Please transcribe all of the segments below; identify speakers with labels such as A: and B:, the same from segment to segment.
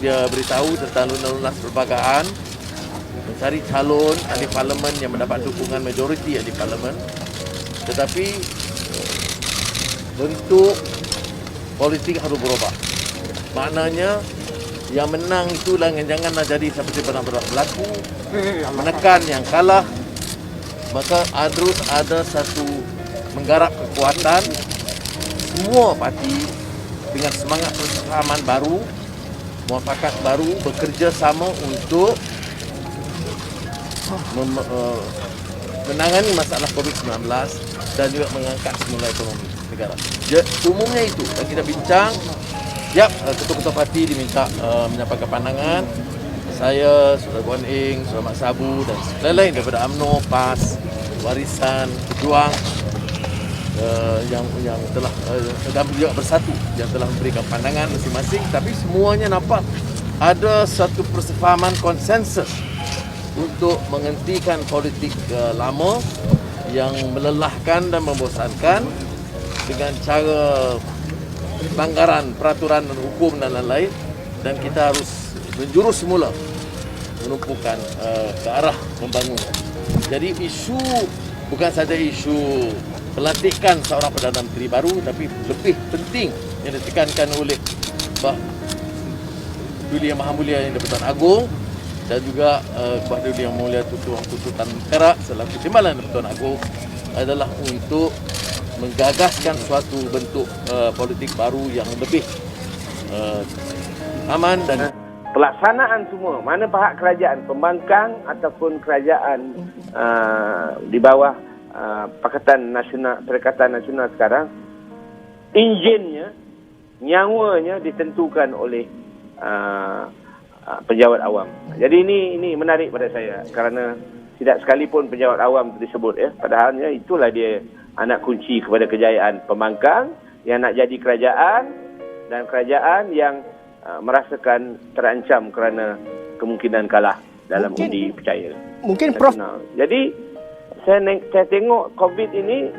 A: dia beritahu tentang lunas perlembagaan, mencari calon ahli parlimen yang mendapat dukungan majoriti ahli parlimen. Tetapi bentuk politik harus berubah. Maknanya yang menang itulah yang janganlah jadi seperti pernah berlaku, menekan yang kalah. Maka harus ada satu menggarap kekuatan semua parti dengan semangat persamaan baru, muafakat baru, bekerja sama untuk menangani masalah COVID-19 dan juga mengangkat semula ekonomi negara. Umumnya itu yang kita bincang. Ketua-ketua parti diminta menyampaikan pandangan. Saya, Saudara Guan Eng, Saudara Mat Sabu dan lain-lain daripada UMNO, PAS, Warisan, Pejuang yang telah dan juga Bersatu yang telah memberikan pandangan masing-masing, tapi semuanya nampak ada satu persefahaman konsensus untuk menghentikan politik lama yang melelahkan dan membosankan dengan cara pelanggaran peraturan dan hukum dan lain-lain, dan kita harus menjurus semula menumpukan ke arah membangun. Jadi isu bukan saja isu pelantikan seorang Perdana Menteri baru, tapi lebih penting yang ditekankan oleh Duli Yang Maha Mulia yang di-Pertuan Agong dan juga Kepada Duli Yang Mulia Tuan Tuntutan Perak selaku Timbalan di-Pertuan Agong adalah untuk menggagaskan suatu bentuk politik baru yang lebih aman dan
B: pelaksanaan semua, mana pihak kerajaan, pembangkang ataupun kerajaan di bawah Pakatan Nasional, Perikatan Nasional sekarang, enjinnya, nyawanya ditentukan oleh pejabat awam. Jadi ini menarik pada saya kerana tidak sekalipun pejabat awam disebut, padahalnya itulah dia anak kunci kepada kejayaan pembangkang yang nak jadi kerajaan dan kerajaan yang merasakan terancam kerana kemungkinan kalah dalam undi percaya.
C: Mungkin Prof.
B: Jadi saya tengok COVID ini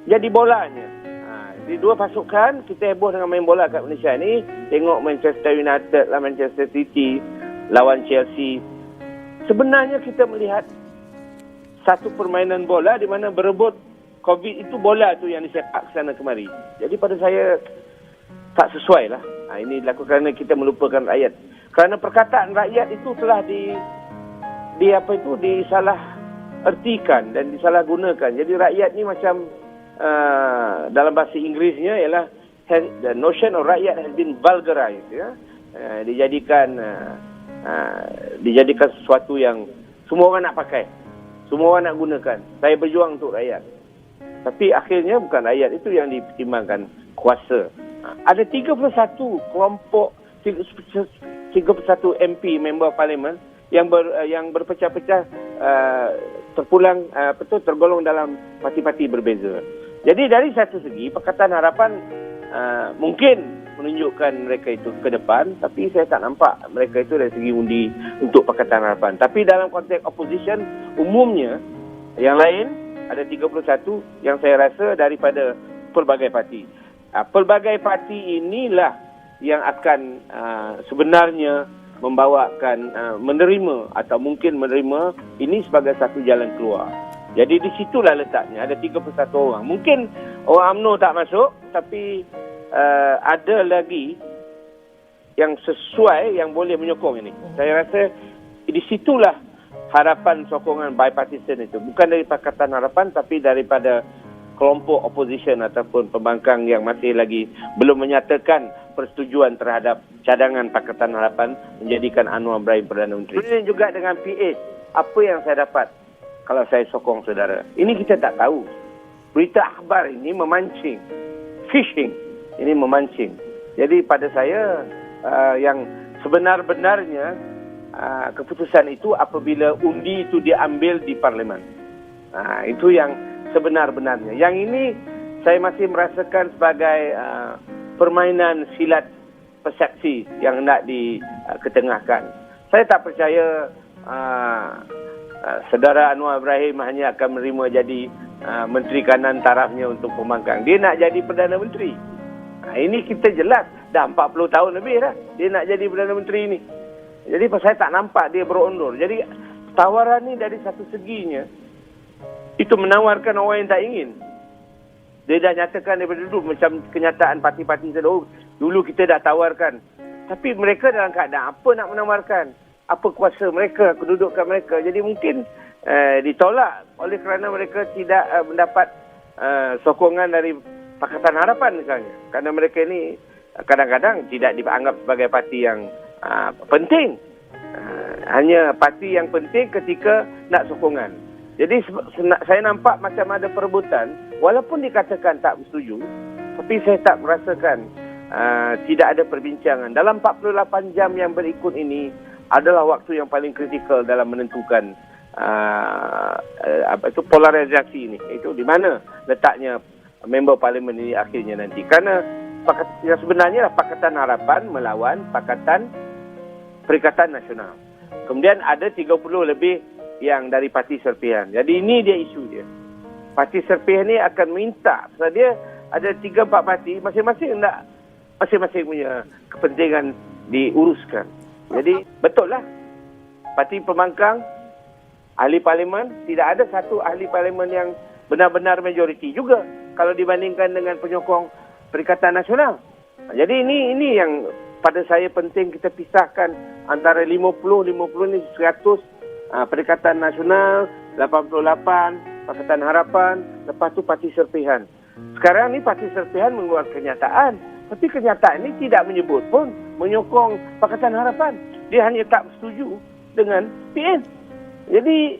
B: jadi bolanya. Di dua pasukan kita heboh dengan main bola kat Malaysia ni. Tengok Manchester United lah, Manchester City lawan Chelsea. Sebenarnya kita melihat satu permainan bola di mana berebut COVID itu bola tu yang disepak sana kemari. Jadi pada saya tak sesuai lah. Ini dilakukan kerana kita melupakan rakyat. Kerana perkataan rakyat itu telah disalah ertikan dan disalah gunakan. Jadi rakyat ni macam dalam bahasa Inggerisnya ialah the notion of rakyat has been vulgarized. Dijadikan sesuatu yang semua orang nak pakai. Semua orang nak gunakan. Saya berjuang untuk rakyat. Tapi akhirnya bukan rakyat itu yang dipertimbangkan, kuasa. Ada 31 kelompok, 31 MP, member parlimen yang berpecah-pecah terpulang tergolong dalam parti-parti berbeza. Jadi dari satu segi Pakatan Harapan mungkin menunjukkan mereka itu ke depan, tapi saya tak nampak mereka itu dari segi undi untuk Pakatan Harapan. Tapi dalam konteks opposition umumnya yang lain ada 31 yang saya rasa daripada pelbagai parti. Pelbagai parti inilah yang akan sebenarnya membawakan menerima atau mungkin menerima ini sebagai satu jalan keluar. Jadi di situlah letaknya, ada 31 orang. Mungkin orang UMNO tak masuk, tapi ada lagi yang sesuai yang boleh menyokong ini. Saya rasa di situlah harapan sokongan bipartisan itu. Bukan dari Pakatan Harapan, tapi daripada kelompok opposition ataupun pembangkang yang masih lagi belum menyatakan persetujuan terhadap cadangan Pakatan Harapan menjadikan Anwar Ibrahim Perdana Menteri. Ini juga dengan PA, apa yang saya dapat kalau saya sokong saudara. Ini kita tak tahu. Berita akhbar ini memancing. Fishing. Ini memancing. Jadi pada saya yang sebenar-benarnya keputusan itu apabila undi itu diambil di parlimen. Itu yang sebenar-benarnya. Yang ini saya masih merasakan sebagai permainan silat persepsi yang hendak diketengahkan. Saya tak percaya saudara Anwar Ibrahim hanya akan menerima jadi Menteri Kanan tarafnya untuk pembangkang. Dia nak jadi Perdana Menteri. Ini kita jelas dah 40 tahun lebih dah dia nak jadi Perdana Menteri ni. Jadi saya tak nampak dia berundur. Jadi tawaran ni dari satu seginya itu menawarkan orang yang tak ingin. Dia dah nyatakan daripada dulu macam kenyataan parti-parti terdahulu. Dulu kita dah tawarkan. Tapi mereka dalam keadaan apa nak menawarkan? Apa kuasa mereka, kedudukan mereka. Jadi mungkin ditolak oleh kerana mereka tidak mendapat sokongan dari Pakatan Harapan misalnya. Kerana mereka ini kadang-kadang tidak dianggap sebagai parti yang penting. Hanya parti yang penting ketika nak sokongan. Jadi saya nampak macam ada perebutan. Walaupun dikatakan tak bersetuju, tapi saya tak merasakan tidak ada perbincangan. Dalam 48 jam yang berikut ini adalah waktu yang paling kritikal dalam menentukan polarisasi ini. Itu di mana letaknya member parlimen ini akhirnya nanti. Kerana yang sebenarnya lah Pakatan Harapan melawan Perikatan Nasional. Kemudian ada 30 lebih yang dari Parti Serpihan. Jadi ini dia isu dia. Parti Serpihan ni akan minta. Sebab dia ada 3-4 parti. Masing-masing punya kepentingan diuruskan. Jadi betul lah. Parti Pembangkang, ahli parlimen, tidak ada satu ahli parlimen yang benar-benar majoriti juga. Kalau dibandingkan dengan penyokong Perikatan Nasional. Jadi ini yang pada saya penting kita pisahkan antara 50 ni 100 Perikatan Nasional, 88 Pakatan Harapan, lepas tu Parti Serpihan. Sekarang ni Parti Serpihan mengeluarkan kenyataan, tapi kenyataan ini tidak menyebut pun menyokong Pakatan Harapan. Dia hanya tak setuju dengan PN. Jadi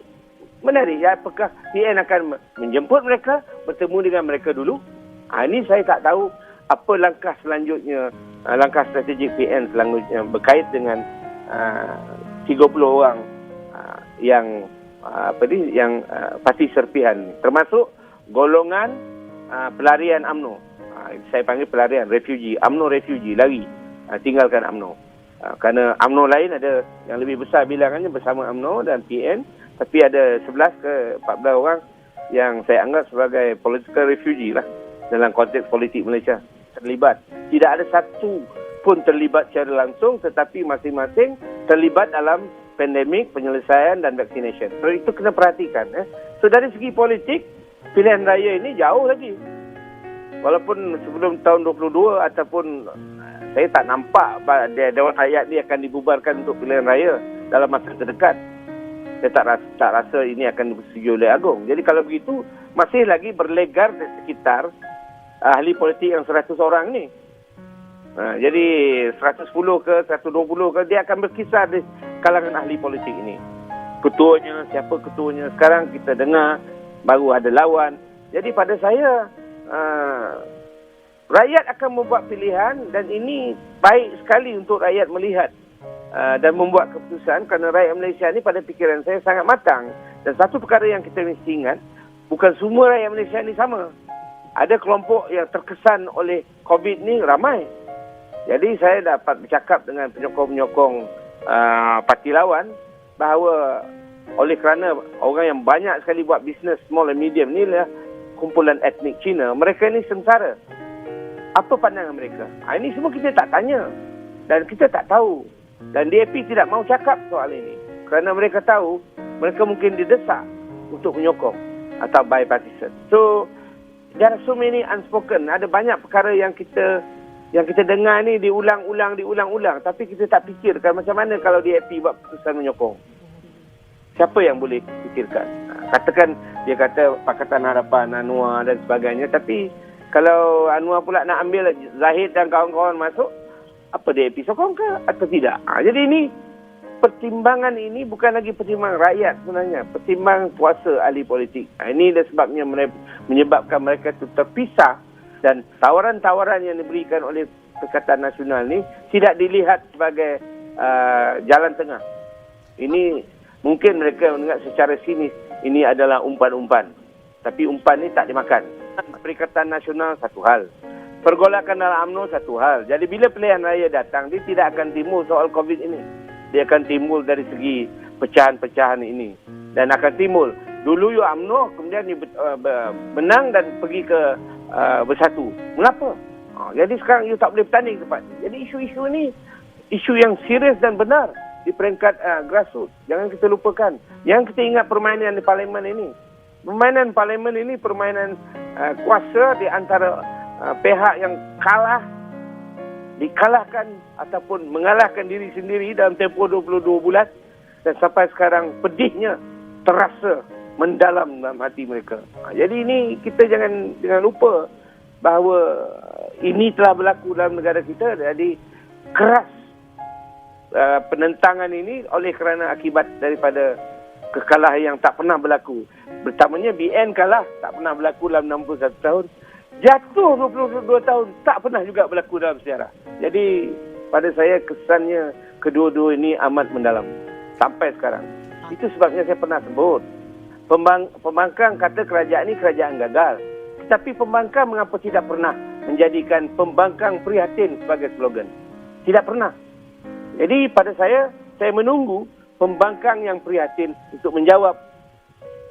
B: menarik ya, apakah PN akan menjemput mereka, bertemu dengan mereka dulu? Ini saya tak tahu apa langkah selanjutnya, langkah strategik PN selanjutnya berkait dengan 30 orang yang Parti Serpihan, termasuk golongan pelarian UMNO. Saya panggil pelarian refugee, UMNO refugee, lari tinggalkan UMNO. Kerana UMNO lain ada yang lebih besar bilangannya bersama UMNO dan PN, tapi ada 11 ke 14 orang yang saya anggap sebagai political refugee lah dalam konteks politik Malaysia terlibat. Tidak ada satu pun terlibat secara langsung, tetapi masing-masing terlibat dalam pandemik, penyelesaian dan vaccination. So itu kena perhatikan. So dari segi politik, pilihan raya ini jauh lagi. Walaupun sebelum tahun 22 ataupun saya tak nampak Dewan Rakyat ni akan dibubarkan untuk pilihan raya dalam masa terdekat. Saya tak rasa ini akan disetujui oleh Agong. Jadi kalau begitu, masih lagi berlegar di sekitar ahli politik yang 100 orang ni. Jadi 110 ke 120 ke dia akan berkisar di kalangan ahli politik ini. Ketuanya, siapa ketuanya, sekarang kita dengar baru ada lawan. Jadi pada saya rakyat akan membuat pilihan dan ini baik sekali untuk rakyat melihat dan membuat keputusan, kerana rakyat Malaysia ni pada fikiran saya sangat matang. Dan satu perkara yang kita mesti ingat, bukan semua rakyat Malaysia ni sama. Ada kelompok yang terkesan oleh COVID ni ramai. Jadi saya dapat bercakap dengan penyokong-penyokong parti lawan bahawa oleh kerana orang yang banyak sekali buat bisnes small and medium ni lah kumpulan etnik Cina, mereka ni sengsara. Apa pandangan mereka? Ini semua kita tak tanya dan kita tak tahu. Dan DAP tidak mahu cakap soal ini kerana mereka tahu mereka mungkin didesak untuk menyokong atau bipartisan. So there are so many unspoken. Ada banyak perkara yang kita dengar ni diulang-ulang, tapi kita tak fikirkan macam mana kalau DAP buat keputusan menyokong. Siapa yang boleh fikirkan? Katakan dia kata Pakatan Harapan, Anwar dan sebagainya, tapi kalau Anwar pula nak ambil Zahid dan kawan-kawan masuk, apa DAP sokong ke atau tidak? Jadi ini pertimbangan ini bukan lagi pertimbangan rakyat sebenarnya, pertimbangan kuasa ahli politik. Ini dah sebabnya menyebabkan mereka itu terpisah dan tawaran-tawaran yang diberikan oleh Perikatan Nasional ni tidak dilihat sebagai jalan tengah. Ini mungkin mereka menganggap secara sinis ini adalah umpan-umpan. Tapi umpan ni tak dimakan. Perikatan Nasional satu hal. Pergolakan dalam UMNO satu hal. Jadi bila pilihan raya datang, dia tidak akan timbul soal COVID ini. Dia akan timbul dari segi pecahan-pecahan ini. Dan akan timbul. Dulu you UMNO, kemudian you menang dan pergi ke bersatu. Mengapa? Jadi sekarang you tak boleh bertanding tempat. Jadi isu-isu ni isu yang serius dan benar di peringkat grassroots. Jangan kita lupakan. Yang kita ingat permainan di parlimen ini. Permainan parlimen ini permainan kuasa di antara pihak yang dikalahkan ataupun mengalahkan diri sendiri dalam tempoh 22 bulan dan sampai sekarang pedihnya terasa mendalam dalam hati mereka. Jadi ini kita jangan lupa bahawa ini telah berlaku dalam negara kita. Jadi keras penentangan ini oleh kerana akibat daripada kekalahan yang tak pernah berlaku. Pertamanya BN kalah, tak pernah berlaku dalam 61 tahun. Jatuh 22 tahun, tak pernah juga berlaku dalam sejarah. Jadi pada saya kesannya kedua-dua ini amat mendalam sampai sekarang. Itu sebabnya saya pernah sebut pembangkang kata kerajaan ini kerajaan gagal. Tetapi pembangkang mengapa tidak pernah menjadikan pembangkang prihatin sebagai slogan? Tidak pernah. Jadi pada saya menunggu pembangkang yang prihatin untuk menjawab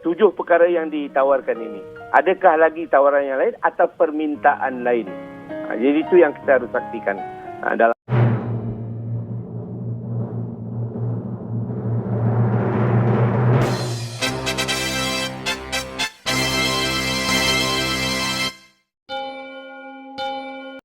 B: 7 perkara yang ditawarkan ini. Adakah lagi tawaran yang lain atau permintaan lain? Jadi itu yang kita harus saksikan dalam